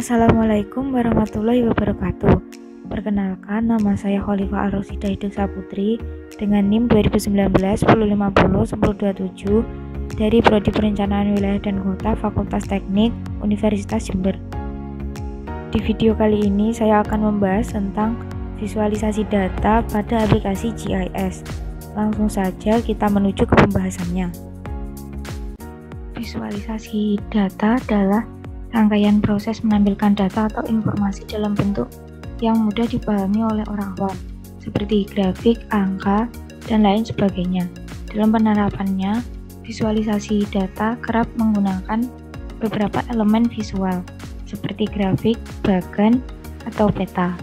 Assalamualaikum warahmatullahi wabarakatuh. Perkenalkan, nama saya Khalifah Al-Rosidah Hidup Saputri dengan NIM 2019 1050 1027 dari Prodi Perencanaan Wilayah dan Kota Fakultas Teknik Universitas Jember. Di video kali ini saya akan membahas tentang visualisasi data pada aplikasi GIS. Langsung saja kita menuju ke pembahasannya. Visualisasi data adalah rangkaian proses menampilkan data atau informasi dalam bentuk yang mudah dipahami oleh orang awam, seperti grafik, angka, dan lain sebagainya. Dalam penerapannya, visualisasi data kerap menggunakan beberapa elemen visual, seperti grafik, bagan, atau peta.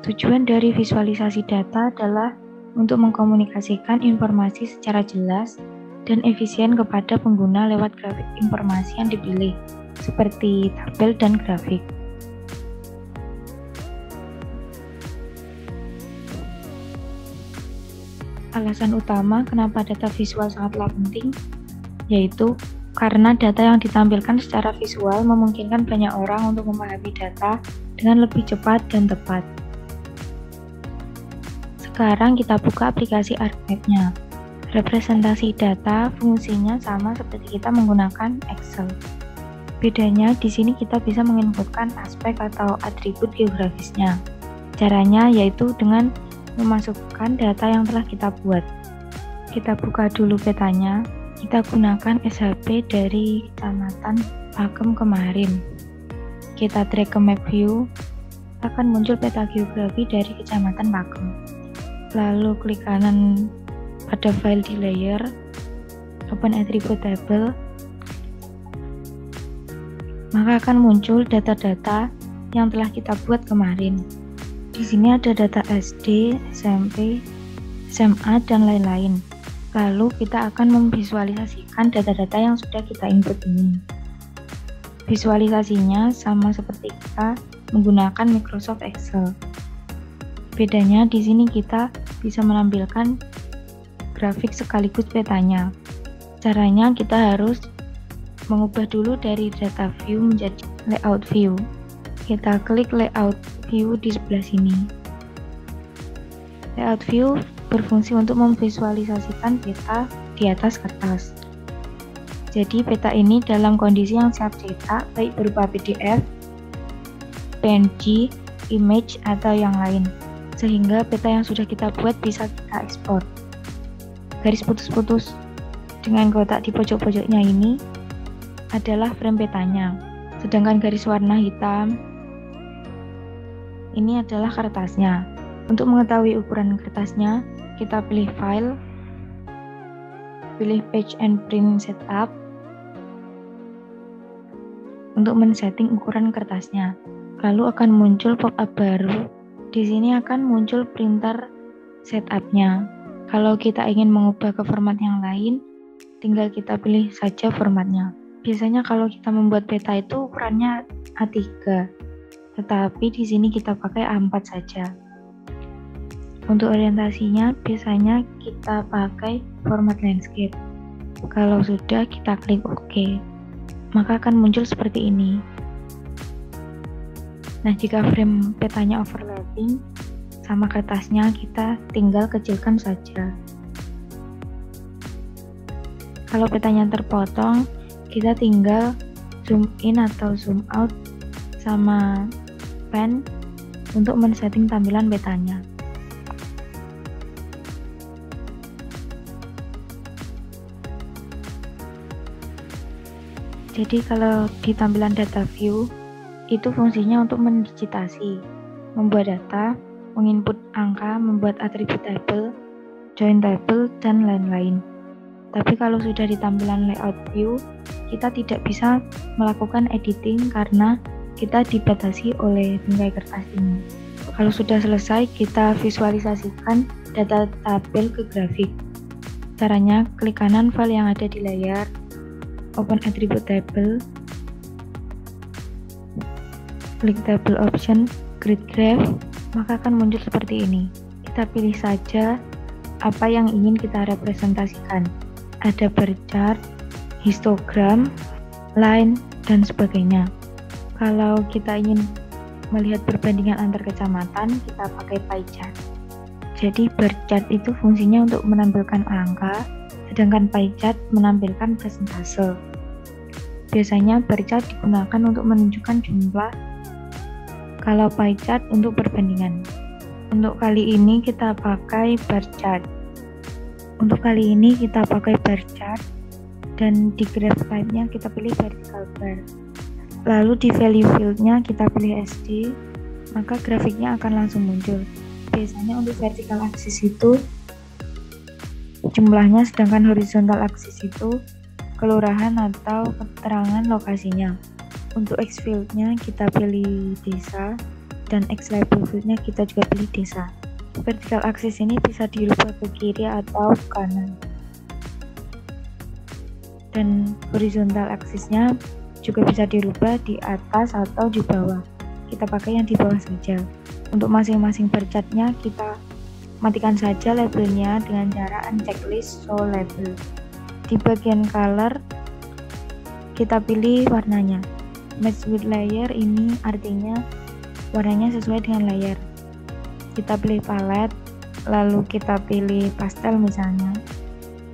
Tujuan dari visualisasi data adalah untuk mengkomunikasikan informasi secara jelas dan efisien kepada pengguna lewat grafik informasi yang dipilih, seperti tabel dan grafik. Alasan utama kenapa data visual sangatlah penting, yaitu karena data yang ditampilkan secara visual memungkinkan banyak orang untuk memahami data dengan lebih cepat dan tepat. Sekarang kita buka aplikasi ArcMap-nya. Representasi data fungsinya sama seperti kita menggunakan Excel. Bedanya di sini kita bisa menginputkan aspek atau atribut geografisnya. Caranya yaitu dengan memasukkan data yang telah kita buat. Kita buka dulu petanya. Kita gunakan SHP dari Kecamatan Pakem kemarin. Kita drag ke map view, akan muncul peta geografi dari Kecamatan Pakem. Lalu klik kanan pada file di layer, open attribute table, maka akan muncul data-data yang telah kita buat kemarin. Di sini ada data SD, SMP, SMA, dan lain-lain. Lalu kita akan memvisualisasikan data-data yang sudah kita input ini. Visualisasinya sama seperti kita menggunakan Microsoft Excel. Bedanya di sini kita bisa menampilkan grafik sekaligus petanya. Caranya kita harus mengubah dulu dari data view menjadi layout view. Kita klik layout view di sebelah sini. Layout view berfungsi untuk memvisualisasikan peta di atas kertas. Jadi peta ini dalam kondisi yang siap cetak, baik berupa PDF, PNG, image, atau yang lain. Sehingga peta yang sudah kita buat bisa kita ekspor. Garis putus-putus dengan kotak di pojok-pojoknya ini adalah frame petanya, sedangkan garis warna hitam ini adalah kertasnya. Untuk mengetahui ukuran kertasnya, kita pilih file, pilih page and print setup untuk men-setting ukuran kertasnya. Lalu akan muncul pop-up baru. Di sini akan muncul printer setupnya. Kalau kita ingin mengubah ke format yang lain, tinggal kita pilih saja formatnya. Biasanya kalau kita membuat peta itu ukurannya A3, tetapi di sini kita pakai A4 saja. Untuk orientasinya, biasanya kita pakai format landscape. Kalau sudah, kita klik OK, maka akan muncul seperti ini. Nah, jika frame petanya overlapping sama kertasnya, kita tinggal kecilkan saja. Kalau petanya terpotong, kita tinggal zoom in atau zoom out sama pen untuk men-setting tampilan petanya. Jadi kalau di tampilan data view, itu fungsinya untuk mendigitasi, membuat data, menginput angka, membuat atribut table, join table, dan lain-lain. Tapi kalau sudah di tampilan layout view, kita tidak bisa melakukan editing karena kita dibatasi oleh bingkai kertas ini. Kalau sudah selesai, kita visualisasikan data tabel ke grafik. Caranya, klik kanan file yang ada di layar, open attribute table, klik table option, grid graph, maka akan muncul seperti ini. Kita pilih saja apa yang ingin kita representasikan. Ada bar chart, histogram, line, dan sebagainya. Kalau kita ingin melihat perbandingan antar kecamatan, kita pakai pie chart. Jadi bar chart itu fungsinya untuk menampilkan angka, sedangkan pie chart menampilkan persentase. Biasanya bar chart digunakan untuk menunjukkan jumlah, kalau pie chart untuk perbandingan. Untuk kali ini kita pakai bar chart. Dan di graph type-nya kita pilih vertical bar. Lalu di value field-nya kita pilih SD, maka grafiknya akan langsung muncul. Biasanya untuk vertical axis itu jumlahnya, sedangkan horizontal axis itu kelurahan atau keterangan lokasinya. Untuk X field-nya kita pilih desa, dan X label field-nya kita juga pilih desa. Vertical axis ini bisa dirubah ke kiri atau kanan. Dan horizontal axis-nya juga bisa dirubah di atas atau di bawah. Kita pakai yang di bawah saja. Untuk masing-masing bar chart-nya kita matikan saja labelnya dengan cara uncheck list show label. Di bagian color kita pilih warnanya. Match with layer ini artinya warnanya sesuai dengan layer. Kita pilih palette, lalu kita pilih pastel misalnya.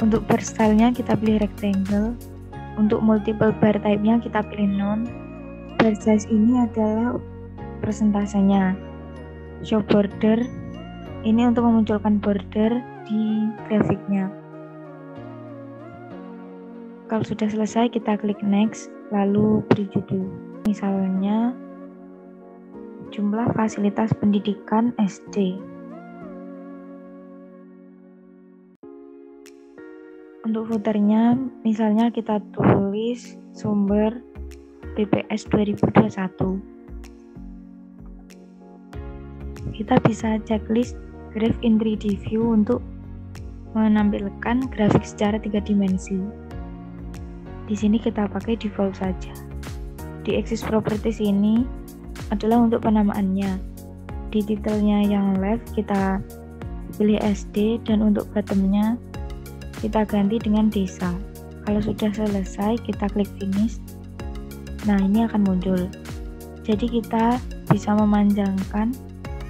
Untuk bar style-nya kita pilih rectangle. Untuk multiple bar type-nya kita pilih none. Bar size ini adalah persentasenya. Show border ini untuk memunculkan border di grafiknya. Kalau sudah selesai kita klik next, lalu beri judul. Misalnya jumlah fasilitas pendidikan SD. Untuk footernya, misalnya kita tulis sumber BPS 2021. Kita bisa checklist graph in 3D view untuk menampilkan grafik secara 3 dimensi. Di sini kita pakai default saja. Di axis properties ini adalah untuk penamaannya. Di titelnya yang left kita pilih SD, dan untuk bottomnya kita ganti dengan desa. Kalau sudah selesai kita klik finish. Nah, ini akan muncul. Jadi kita bisa memanjangkan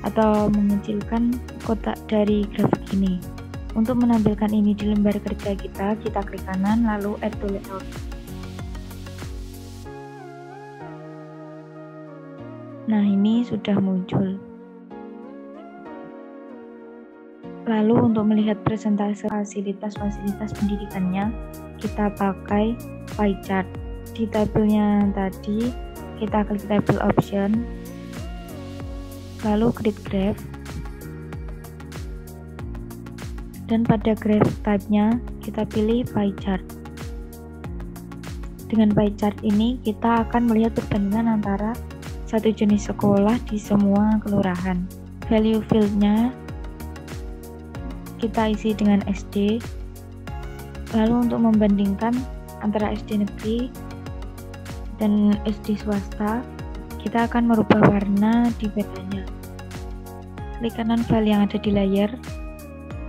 atau mengecilkan kotak dari grafik ini. Untuk menampilkan ini di lembar kerja kita klik kanan lalu add to layout. Nah, ini sudah muncul. Lalu untuk melihat presentase fasilitas pendidikannya, kita pakai pie chart. Di tabelnya tadi, kita klik table option, lalu klik graph, dan pada graph type-nya kita pilih pie chart. Dengan pie chart ini, kita akan melihat perbandingan antara satu jenis sekolah di semua kelurahan. Value field-nya kita isi dengan SD. Lalu untuk membandingkan antara SD negeri dan SD swasta, kita akan merubah warna di bedanya. Klik kanan file yang ada di layar,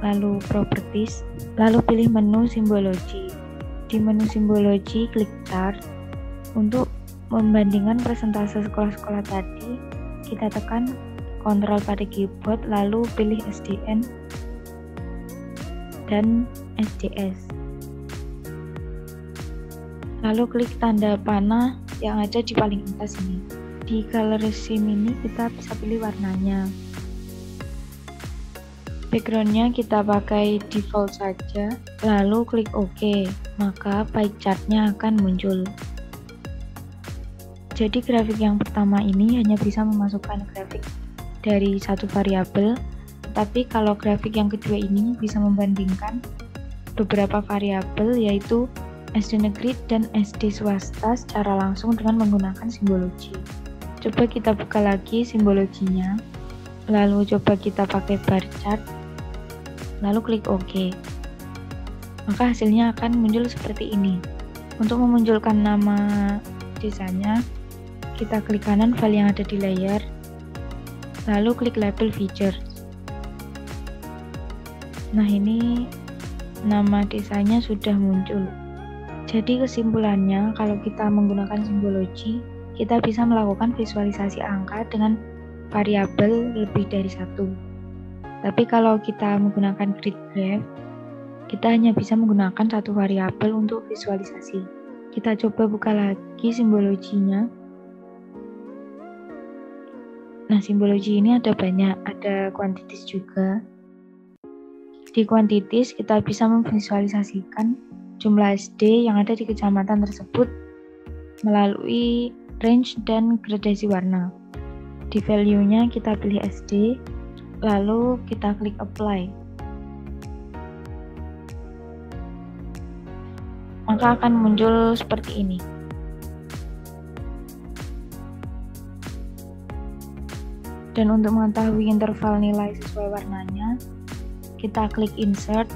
lalu properties, lalu pilih menu simbologi. Di menu simbologi klik chart. Untuk membandingkan presentase sekolah-sekolah tadi, kita tekan Ctrl pada keyboard, lalu pilih SDN dan SDS. Lalu klik tanda panah yang ada di paling atas ini. Di color scheme ini kita bisa pilih warnanya. Backgroundnya kita pakai default saja, lalu klik OK, maka pie chart-nya akan muncul. Jadi grafik yang pertama ini hanya bisa memasukkan grafik dari satu variabel, tapi kalau grafik yang kedua ini bisa membandingkan beberapa variabel, yaitu SD negeri dan SD swasta secara langsung dengan menggunakan simbologi. Coba kita buka lagi simbologinya, lalu coba kita pakai bar chart, lalu klik OK. Maka hasilnya akan muncul seperti ini. Untuk memunculkan nama desanya, kita klik kanan file yang ada di layar, lalu klik label features. Nah, ini nama desanya sudah muncul. Jadi kesimpulannya, kalau kita menggunakan simbologi, kita bisa melakukan visualisasi angka dengan variabel lebih dari satu. Tapi kalau kita menggunakan grid graph, kita hanya bisa menggunakan satu variabel untuk visualisasi. Kita coba buka lagi simbologinya. Nah, simbologi ini ada banyak, ada kuantitis juga. Di kuantitis, kita bisa memvisualisasikan jumlah SD yang ada di kecamatan tersebut melalui range dan gradasi warna. Di value-nya kita pilih SD, lalu kita klik apply. Maka akan muncul seperti ini. Dan untuk mengetahui interval nilai sesuai warnanya, kita klik insert,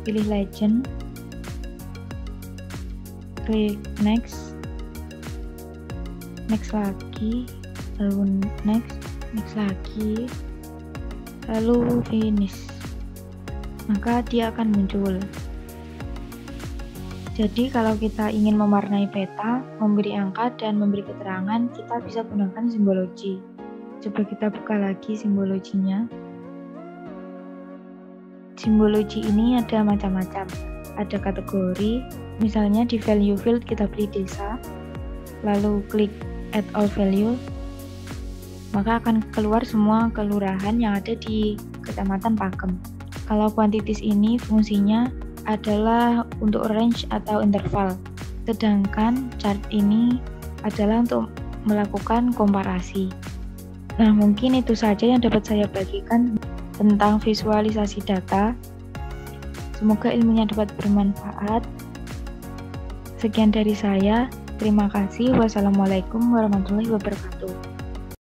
pilih legend, klik next lagi, lalu next lagi, lalu finish. Maka dia akan muncul. Jadi kalau kita ingin mewarnai peta, memberi angka dan memberi keterangan, kita bisa gunakan simbologi. Coba kita buka lagi simbologinya. Simbologi ini ada macam-macam. Ada kategori, misalnya di value field kita pilih desa, lalu klik add all value, maka akan keluar semua kelurahan yang ada di Kecamatan Pakem. Kalau kuantitis ini fungsinya adalah untuk range atau interval, sedangkan chart ini adalah untuk melakukan komparasi. Nah, mungkin itu saja yang dapat saya bagikan tentang visualisasi data. Semoga ilmunya dapat bermanfaat. Sekian dari saya. Terima kasih. Wassalamualaikum warahmatullahi wabarakatuh.